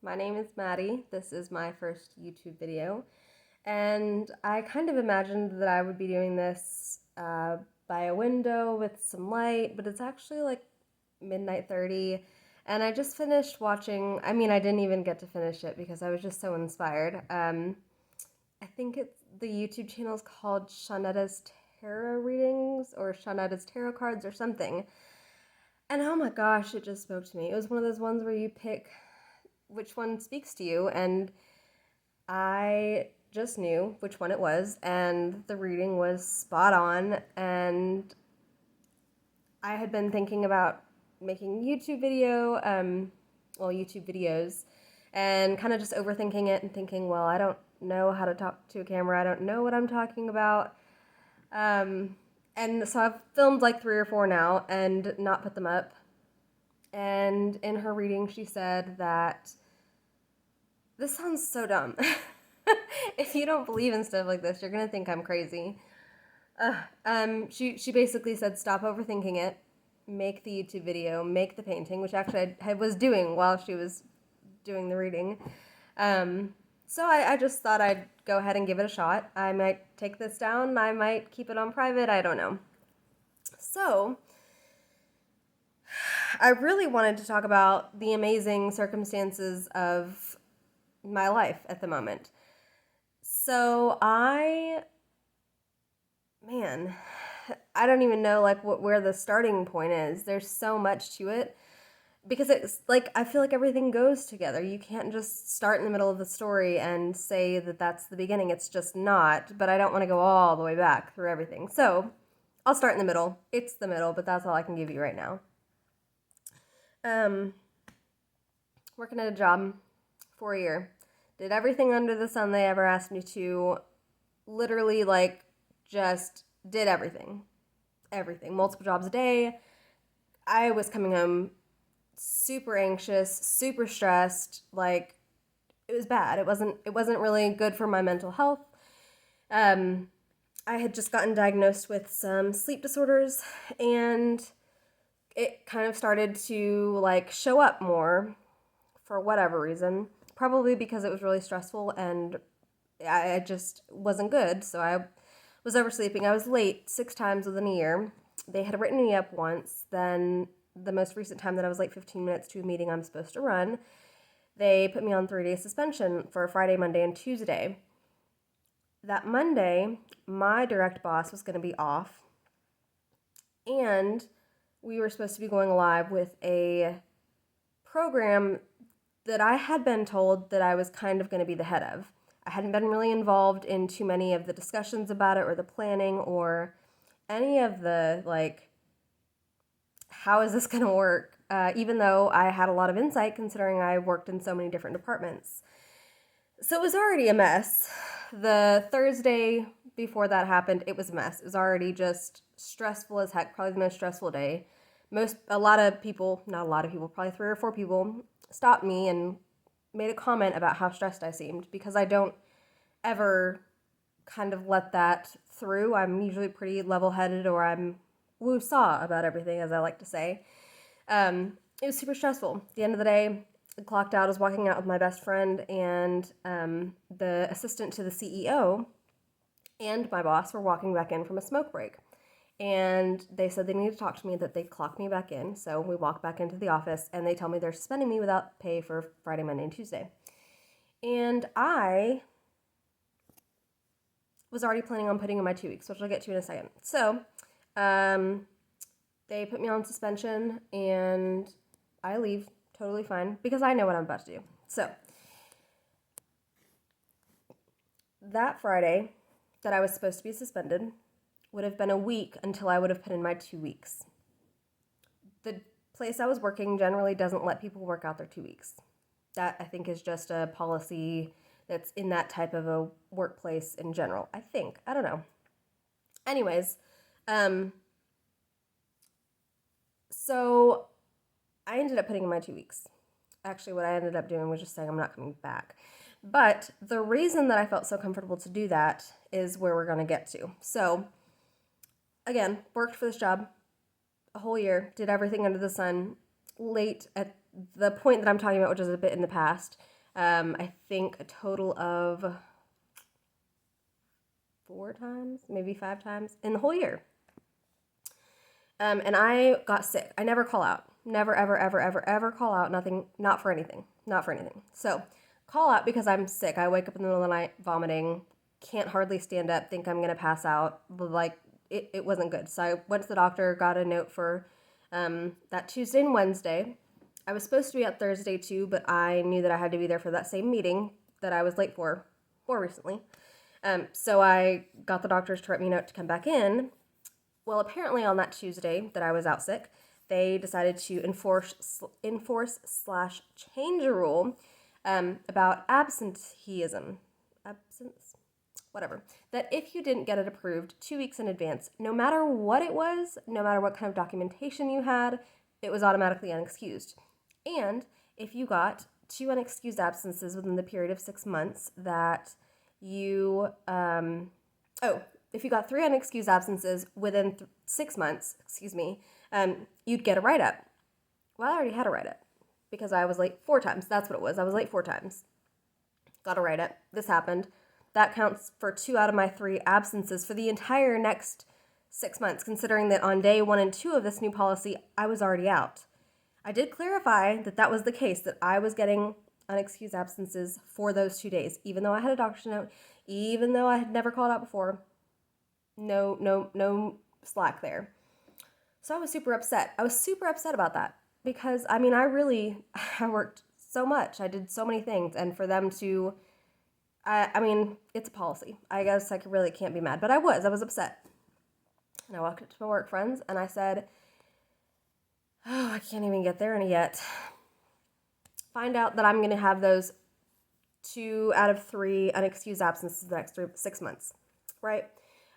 My name is Maddie. This is my first YouTube video, and I kind of imagined that I would be doing this by a window with some light, but it's actually like midnight 30, and I just finished watching. I didn't even get to finish it because I was just so inspired. I think the YouTube channel is called Shonnetta's Tarot Readings or Shonnetta's Tarot Cards or something. And oh my gosh, it just spoke to me. It was one of those ones where you pick which one speaks to you, and I just knew which one it was, and the reading was spot on. And I had been thinking about making YouTube videos, and kind of just overthinking it and thinking, well, I don't know how to talk to a camera. I don't know what I'm talking about. And so I've filmed like 3 or 4 now and not put them up. And in her reading, she said that this sounds so dumb. If you don't believe in stuff like this, you're gonna think I'm crazy. She basically said stop overthinking it, make the YouTube video, make the painting, which actually I was doing while she was doing the reading. So I just thought I'd go ahead and give it a shot. I might take this down, I might keep it on private, I don't know. So I really wanted to talk about the amazing circumstances of my life at the moment. So man, I don't even know like where the starting point is. There's so much to it because it's like I feel like everything goes together. You can't just start in the middle of the story and say that that's the beginning. It's just not. But I don't want to go all the way back through everything. So I'll start in the middle. It's the middle, but that's all I can give you right now. Um, Working at a job for a year. Did everything under the sun they ever asked me to. Literally, like, just did everything. Everything. Multiple jobs a day. I was coming home super anxious, super stressed. Like, it was bad. It wasn't really good for my mental health. Um, I had just gotten diagnosed with some sleep disorders, and it kind of started to like show up more for whatever reason. Probably because it was really stressful and I just wasn't good. So I was oversleeping. I was late 6 times within a year. They had written me up once. Then the most recent time that I was late 15 minutes to a meeting I'm supposed to run, they put me on 3-day suspension for Friday, Monday, and Tuesday. That Monday, my direct boss was going to be off, and we were supposed to be going live with a program that I had been told that I was kind of going to be the head of. I hadn't been really involved in too many of the discussions about it or the planning or any of the, like, how is this going to work? Even though I had a lot of insight considering I worked in so many different departments. So it was already a mess. The Thursday before that happened, it was a mess. It was already just stressful as heck, probably the most stressful day. A lot of people, not a lot of people, probably 3 or 4 people stopped me and made a comment about how stressed I seemed because I don't ever kind of let that through. I'm usually pretty level-headed, or I'm woo-saw about everything, as I like to say. It was super stressful. At the end of the day, I clocked out. I was walking out with my best friend and the assistant to the CEO and my boss were walking back in from a smoke break. And they said they needed to talk to me, that they'd clock me back in. So we walked back into the office, and they tell me they're suspending me without pay for Friday, Monday, and Tuesday. And I was already planning on putting in my 2 weeks, which I'll get to in a second. So they put me on suspension, and I leave totally fine because I know what I'm about to do. So that Friday that I was supposed to be suspended would have been a week until I would have put in my 2 weeks. The place I was working generally doesn't let people work out their 2 weeks. That, I think, is just a policy that's in that type of a workplace in general. I think. I don't know. Anyways, so I ended up putting in my 2 weeks. Actually, what I ended up doing was just saying I'm not coming back. But the reason that I felt so comfortable to do that is where we're going to get to. So, again, worked for this job a whole year, did everything under the sun. Late at the point that I'm talking about, which is a bit in the past, I think a total of 4 times, maybe 5 times in the whole year. And I got sick. I never call out. Never, ever, ever, ever, ever call out. Nothing, not for anything. Not for anything. So, call out because I'm sick. I wake up in the middle of the night vomiting, can't hardly stand up, think I'm going to pass out. Like, it wasn't good. So, I went to the doctor, got a note for that Tuesday and Wednesday. I was supposed to be at Thursday too, but I knew that I had to be there for that same meeting that I was late for more recently. So I got the doctors to write me a note to come back in. Well, apparently on that Tuesday that I was out sick, they decided to enforce/change a rule about absenteeism. Absence? Whatever. That if you didn't get it approved 2 weeks in advance, no matter what it was, no matter what kind of documentation you had, it was automatically unexcused. And if you got 2 unexcused absences within the period of 6 months, that you, if you got 3 unexcused absences within 6 months, you'd get a write-up. Well, I already had a write-up because I was late 4 times. That's what it was. I was late 4 times. Got a write-up. This happened. That counts for 2 out of my 3 absences for the entire next 6 months, considering that on day 1 and 2 of this new policy, I was already out. I did clarify that that was the case, that I was getting unexcused absences for those 2 days, even though I had a doctor's note, even though I had never called out before. No slack there. So I was super upset. I was super upset about that because, I worked so much. I did so many things, and for them to, it's a policy. I guess I really can't be mad, but I was upset. And I walked up to my work friends and I said, oh, I can't even get there yet. Find out that I'm going to have those 2 out of 3 unexcused absences the next 6 months, right?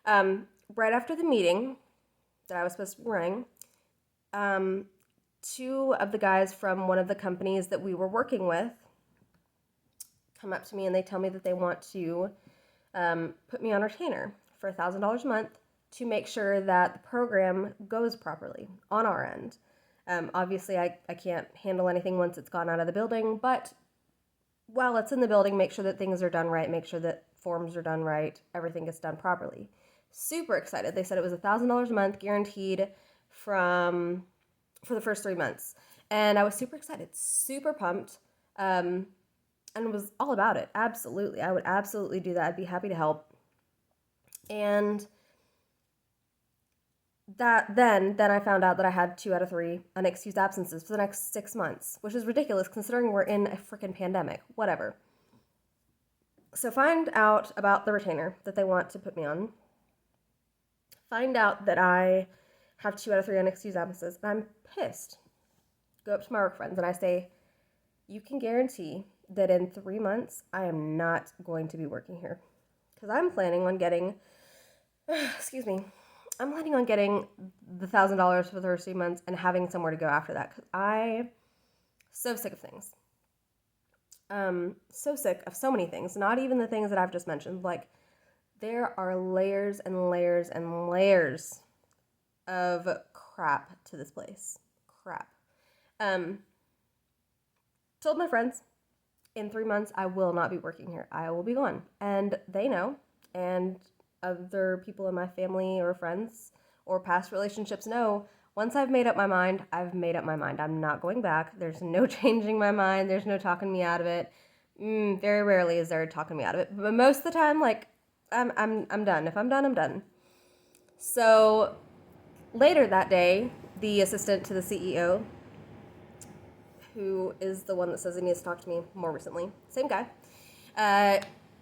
Right after the meeting that I was supposed to be running, 2 of the guys from one of the companies that we were working with come up to me and they tell me that they want to put me on retainer for $1,000 a month to make sure that the program goes properly on our end. Obviously, I can't handle anything once it's gone out of the building, but while it's in the building, make sure that things are done right, make sure that forms are done right, everything gets done properly. Super excited. They said it was $1,000 a month guaranteed for the first 3 months. And I was super excited, super pumped, and was all about it. Absolutely. I would absolutely do that. I'd be happy to help. And then I found out that I had 2 out of 3 unexcused absences for the next 6 months, which is ridiculous considering we're in a freaking pandemic. Whatever. So find out about the retainer that they want to put me on. Find out that I have 2 out of 3 unexcused absences, and I'm pissed. Go up to my work friends and I say, you can guarantee that in 3 months I am not going to be working here because I'm planning on getting I'm planning on getting the $1,000 for the first 3 months and having somewhere to go after that because I'm so sick of things. So sick of so many things, not even the things that I've just mentioned. Like, there are layers and layers and layers of crap to this place. Crap. Told my friends, in 3 months, I will not be working here. I will be gone. And they know, and other people in my family or friends or past relationships know, once I've made up my mind, I've made up my mind. I'm not going back. There's no changing my mind. There's no talking me out of it. Very rarely is there talking me out of it. But most of the time, like, I'm done. If I'm done, I'm done. So later that day, the assistant to the CEO, who is the one that says he needs to talk to me more recently, same guy,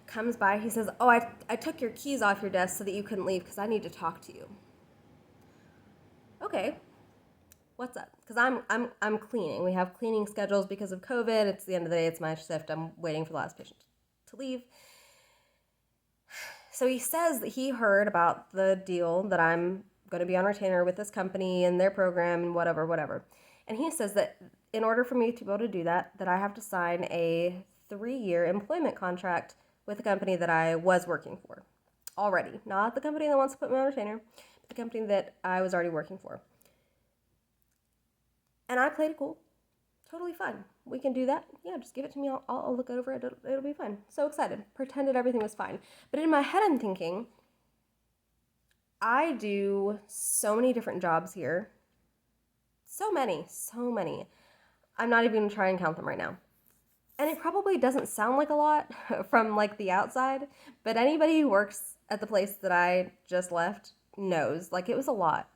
comes by. He says, oh, I took your keys off your desk so that you couldn't leave because I need to talk to you. Okay, what's up? Because I'm cleaning. We have cleaning schedules because of COVID. It's the end of the day. It's my shift. I'm waiting for the last patient to leave. So he says that he heard about the deal that I'm going to be on retainer with this company and their program and whatever. And he says that in order for me to be able to do that I have to sign a 3-year employment contract with the company that I was working for already. Not the company that wants to put me on retainer, but the company that I was already working for. And I played it cool. Totally fine. We can do that. Yeah, just give it to me. I'll look over it. It'll be fine. So excited. Pretended everything was fine. But in my head, I'm thinking, I do so many different jobs here. So many, so many. I'm not even going to try and count them right now. And it probably doesn't sound like a lot from like the outside, but anybody who works at the place that I just left knows, like, it was a lot.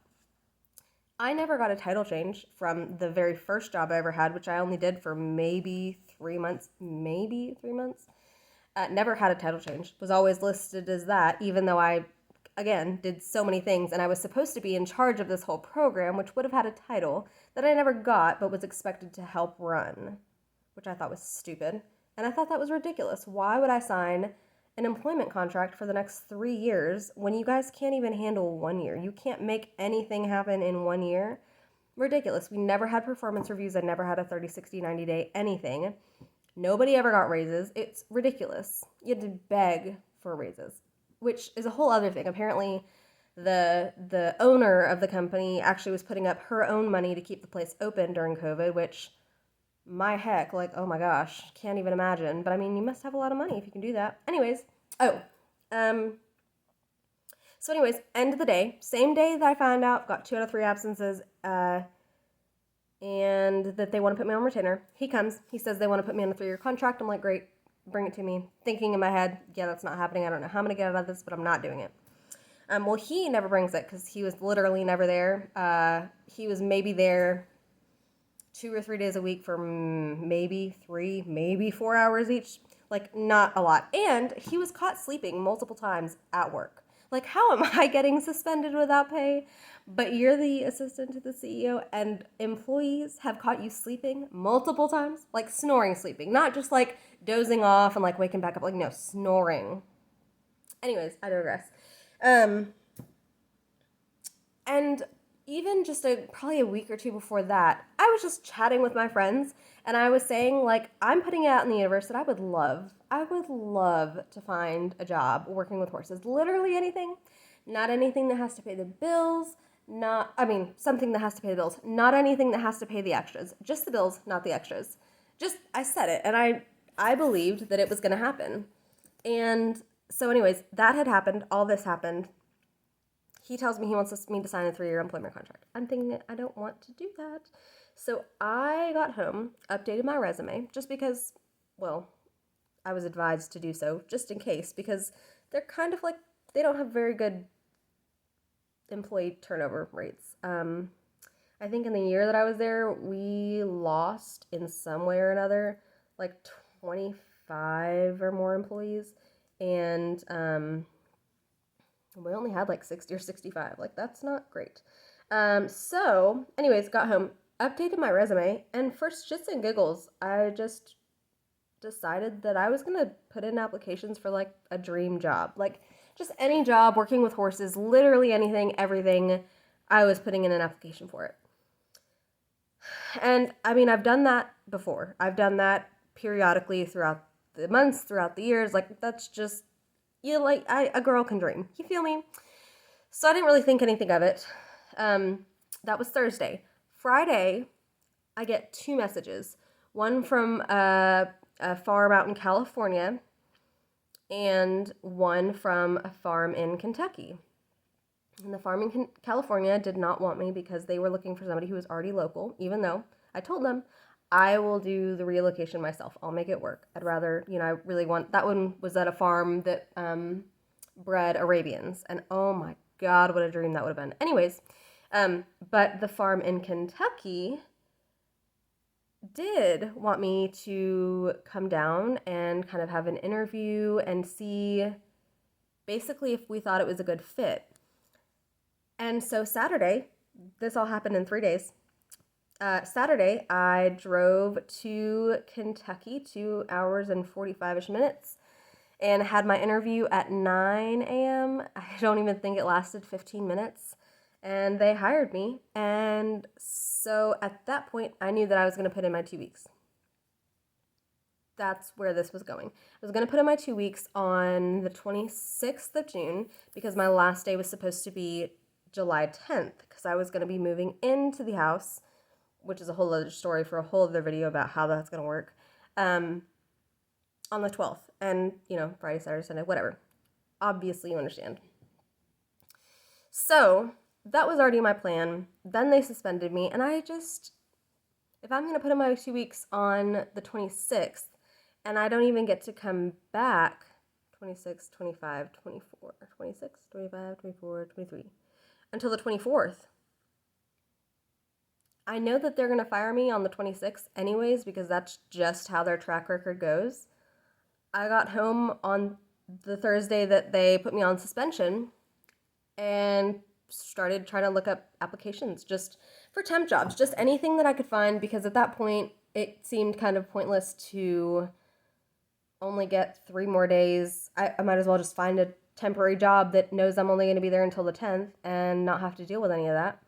I never got a title change from the very first job I ever had, which I only did for maybe 3 months. Never had a title change. Was always listed as that, even though I, again, did so many things, and I was supposed to be in charge of this whole program, which would have had a title that I never got, but was expected to help run, which I thought was stupid. And I thought that was ridiculous. Why would I sign an employment contract for the next 3 years when you guys can't even handle 1 year? You can't make anything happen in 1 year. Ridiculous. We never had performance reviews. I never had a 30, 60, 90 day anything. Nobody ever got raises. It's ridiculous. You had to beg for raises, which is a whole other thing. Apparently, the owner of the company actually was putting up her own money to keep the place open during COVID, which, my heck, like, oh my gosh, can't even imagine. But I mean, you must have a lot of money if you can do that. Anyways, so anyways, end of the day, same day that I found out, got 2 out of 3 absences, and that they want to put me on retainer. He comes, he says they want to put me on a 3-year contract. I'm like, great, bring it to me. Thinking in my head, yeah, that's not happening. I don't know how I'm going to get out of this, but I'm not doing it. Well, he never brings it because he was literally never there. He was maybe there 2 or 3 days a week for maybe 3, maybe 4 hours each. Like, not a lot. And he was caught sleeping multiple times at work. Like, how am I getting suspended without pay? But you're the assistant to the CEO, and employees have caught you sleeping multiple times? Like, snoring sleeping. Not just, like, dozing off and, like, waking back up. Like, no, snoring. Anyways, I digress. And even just probably a week or 2 before that, I was just chatting with my friends, and I was saying, like, I'm putting it out in the universe that I would love to find a job working with horses. Literally anything. Not anything that has to pay the bills. Something that has to pay the bills. Not anything that has to pay the extras. Just the bills, not the extras. I said it, and I believed that it was going to happen. And so anyways, that had happened. All this happened. He tells me he wants me to sign a 3-year employment contract. I'm thinking, I don't want to do that. So I got home, updated my resume, just because, well, I was advised to do so, just in case, because they're kind of like, they don't have very good employee turnover rates. I think in the year that I was there, we lost in some way or another, like 25 or more employees, and we only had like 60 or 65. Like, that's not great. So anyways, got home, updated my resume, and for shits and giggles, I just decided that I was going to put in applications for like a dream job. Like, just any job working with horses, literally anything, everything. I was putting in an application for it. And I mean, I've done that before. I've done that periodically throughout the months, throughout the years. Like, that's just, a girl can dream. You feel me? So I didn't really think anything of it. That was Thursday. Friday, I get 2 messages. One from a farm out in California, and one from a farm in Kentucky. And the farm in California did not want me because they were looking for somebody who was already local, even though I told them I will do the relocation myself. I'll make it work. I'd rather, I really want, that one was at a farm that bred Arabians. And oh my God, what a dream that would have been. Anyways, but the farm in Kentucky did want me to come down and kind of have an interview and see basically if we thought it was a good fit. And so Saturday, this all happened in 3 days. Saturday, I drove to Kentucky, 2 hours and 45-ish minutes, and had my interview at 9 a.m. I don't even think it lasted 15 minutes. And they hired me. And so at that point, I knew that I was going to put in my 2 weeks. That's where this was going. I was going to put in my 2 weeks on the 26th of June because my last day was supposed to be July 10th because I was going to be moving into the house which is a whole other story for a whole other video about how that's going to work, on the 12th. And, Friday, Saturday, Sunday, whatever. Obviously, you understand. So that was already my plan. Then they suspended me, and if I'm going to put in my 2 weeks on the 26th, and I don't even get to come back 26, 25, 24, 26, 25, 24, 23, until the 24th. I know that they're going to fire me on the 26th anyways, because that's just how their track record goes. I got home on the Thursday that they put me on suspension and started trying to look up applications just for temp jobs, just anything that I could find, because at that point it seemed kind of pointless to only get 3 more days. I might as well just find a temporary job that knows I'm only going to be there until the 10th and not have to deal with any of that.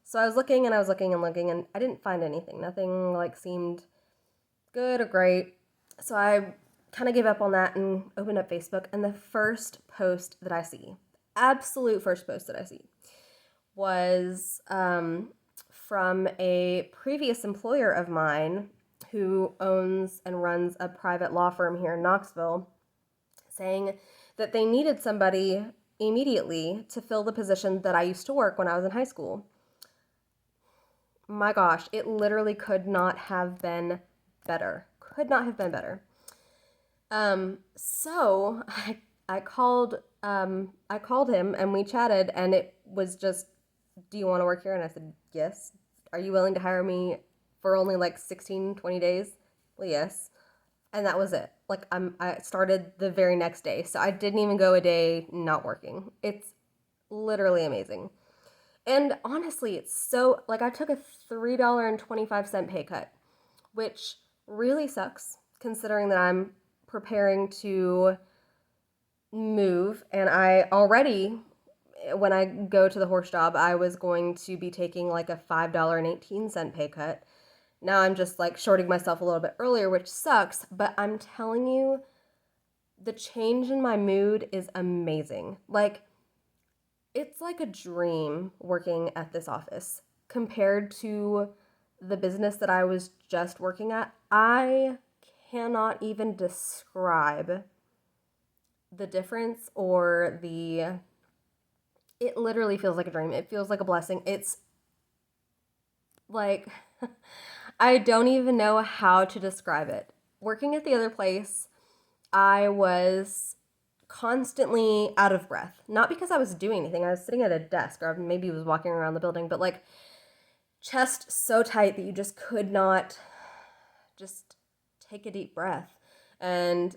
So I was looking and I was looking and looking, and I didn't find anything. Nothing seemed good or great. So I kind of gave up on that and opened up Facebook, and the first post that I see, absolute first post that I see, was from a previous employer of mine who owns and runs a private law firm here in Knoxville, saying that they needed somebody immediately to fill the position that I used to work when I was in high school. My gosh, it literally could not have been better. Could not have been better. So I called him and we chatted, and it was just, do you want to work here? And I said, yes. Are you willing to hire me for only 16, 20 days? Well, yes. And that was it. I started the very next day. So I didn't even go a day not working. It's literally amazing. And honestly, it's so, I took a $3.25 pay cut, which really sucks considering that I'm preparing to move, and I already, when I go to the horse job, I was going to be taking a $5.18 pay cut. Now I'm just shorting myself a little bit earlier, which sucks, but I'm telling you, the change in my mood is amazing. It's like a dream working at this office compared to the business that I was just working at. I cannot even describe the difference it literally feels like a dream. It feels like a blessing. It's I don't even know how to describe it. Working at the other place, I was constantly out of breath. Not because I was doing anything. I was sitting at a desk, or maybe was walking around the building, but chest so tight that you just could not just take a deep breath, and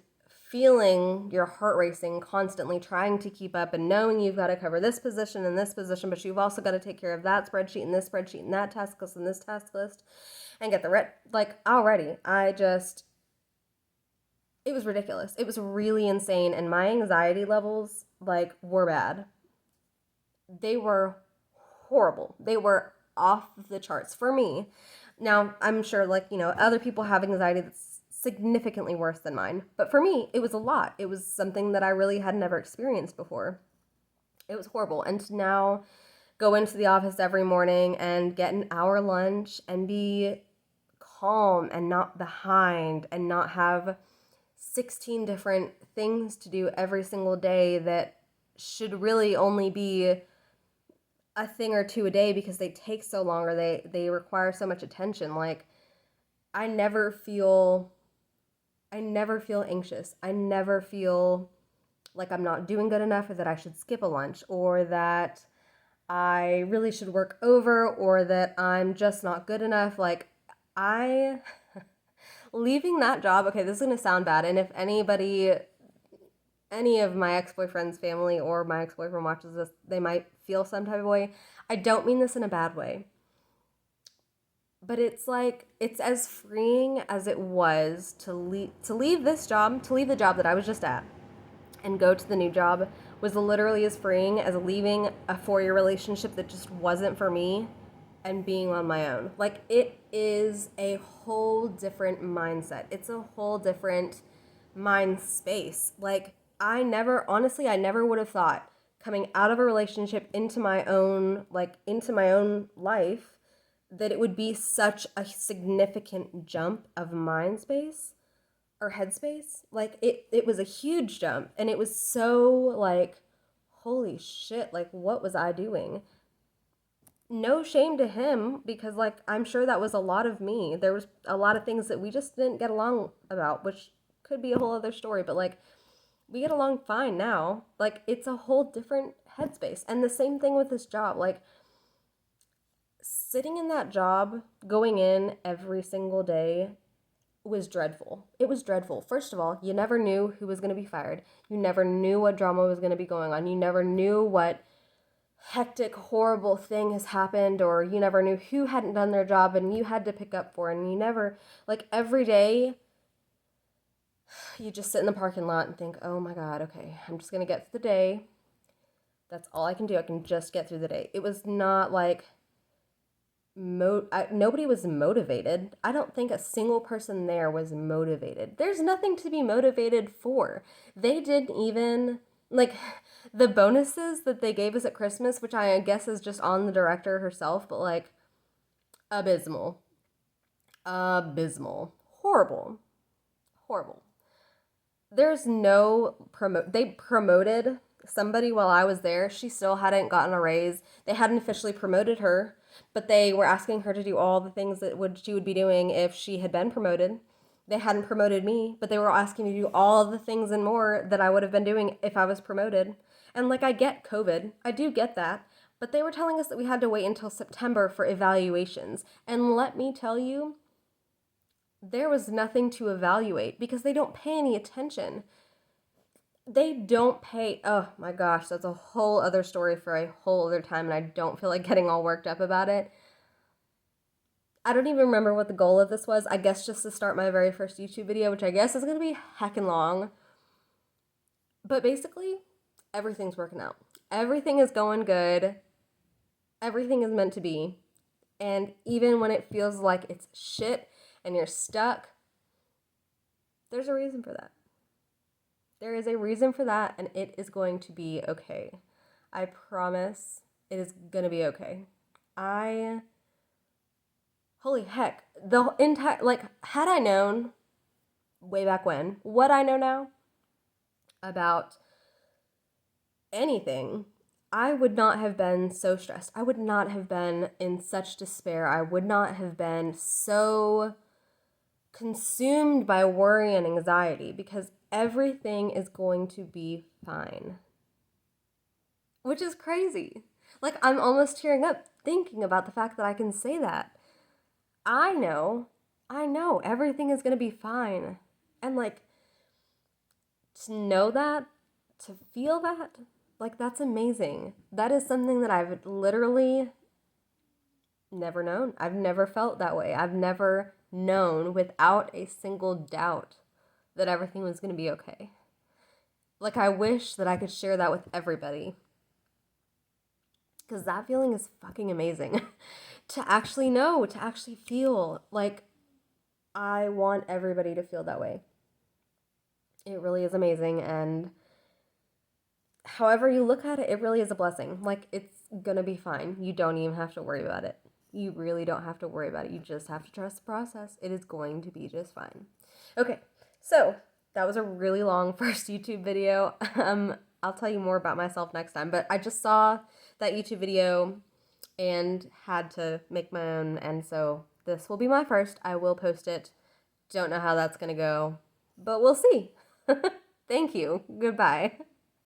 feeling your heart racing constantly, trying to keep up, and knowing you've got to cover this position and this position, but you've also got to take care of that spreadsheet and this spreadsheet and that task list and this task list, and get the already. It was ridiculous. It was really insane, and my anxiety levels were bad. They were horrible. They were off the charts for me. Now, I'm sure other people have anxiety that's significantly worse than mine, but for me, it was a lot. It was something that I really had never experienced before. It was horrible. And to now go into the office every morning and get an hour lunch and be calm and not behind and not have 16 different things to do every single day that should really only be a thing or two a day because they take so long, or they require so much attention. I never feel anxious. I never feel like I'm not doing good enough, or that I should skip a lunch, or that I really should work over, or that I'm just not good enough. Leaving that job, okay, this is going to sound bad, and if any of my ex-boyfriend's family or my ex-boyfriend watches this, they might feel some type of way. I don't mean this in a bad way. But it's as freeing as it was to leave this job, to leave the job that I was just at and go to the new job, was literally as freeing as leaving a 4-year relationship that just wasn't for me and being on my own. It is a whole different mindset. It's a whole different mind space. I never would have thought, coming out of a relationship into my own life, that it would be such a significant jump of mind space or headspace. Like it was a huge jump, and it was so like, holy shit, like what was I doing? No shame to him, because like I'm sure that was a lot of me. There was a lot of things that we just didn't get along about, which could be a whole other story, but like we get along fine now. Like it's a whole different headspace. And the same thing with this job. Like sitting in that job, going in every single day was dreadful. It was dreadful. First of all, you never knew who was going to be fired. You never knew what drama was going to be going on. You never knew what hectic, horrible thing has happened, or you never knew who hadn't done their job and you had to pick up for. And you never, like every day, you just sit in the parking lot and think, oh my God, okay, I'm just going to get through the day. That's all I can do. I can just get through the day. It was not like nobody was motivated. I don't think a single person there was motivated. There's nothing to be motivated for. They didn't even, like, the bonuses that they gave us at Christmas, which I guess is just on the director herself, but like, abysmal. Abysmal. Horrible. Horrible. There's no they promoted somebody while I was there. She still hadn't gotten a raise. They hadn't officially promoted her, but they were asking her to do all the things that she would be doing if she had been promoted. They hadn't promoted me, but they were asking me to do all the things and more that I would have been doing if I was promoted. And like, I get COVID. I do get that. But they were telling us that we had to wait until September for evaluations. And let me tell you, there was nothing to evaluate because they don't pay any attention. They don't pay. Oh my gosh, that's a whole other story for a whole other time, and I don't feel like getting all worked up about it. I don't even remember what the goal of this was. I guess just to start my very first YouTube video, which I guess is going to be heckin' long. But basically, everything's working out. Everything is going good. Everything is meant to be. And even when it feels like it's shit and you're stuck, there's a reason for that. There is a reason for that, and it is going to be okay. I promise it is going to be okay. Holy heck, the entire, like, had I known way back when what I know now about anything, I would not have been so stressed. I would not have been in such despair. I would not have been so consumed by worry and anxiety, because everything is going to be fine. Which is crazy. Like, I'm almost tearing up thinking about the fact that I can say that. I know everything is going to be fine. And like, to know that, to feel that, like, that's amazing. That is something that I've literally never known. I've never felt that way. I've never known without a single doubt that everything was going to be okay. Like, I wish that I could share that with everybody, because that feeling is fucking amazing. To actually know, to actually feel, like, I want everybody to feel that way. It really is amazing, and however you look at it, it really is a blessing. Like, it's gonna be fine. You don't even have to worry about it. You really don't have to worry about it. You just have to trust the process. It is going to be just fine. Okay, so that was a really long first YouTube video. I'll tell you more about myself next time, but I just saw that YouTube video and had to make my own, and so this will be my first. I will post it. Don't know how that's gonna go, but we'll see. Thank you. Goodbye.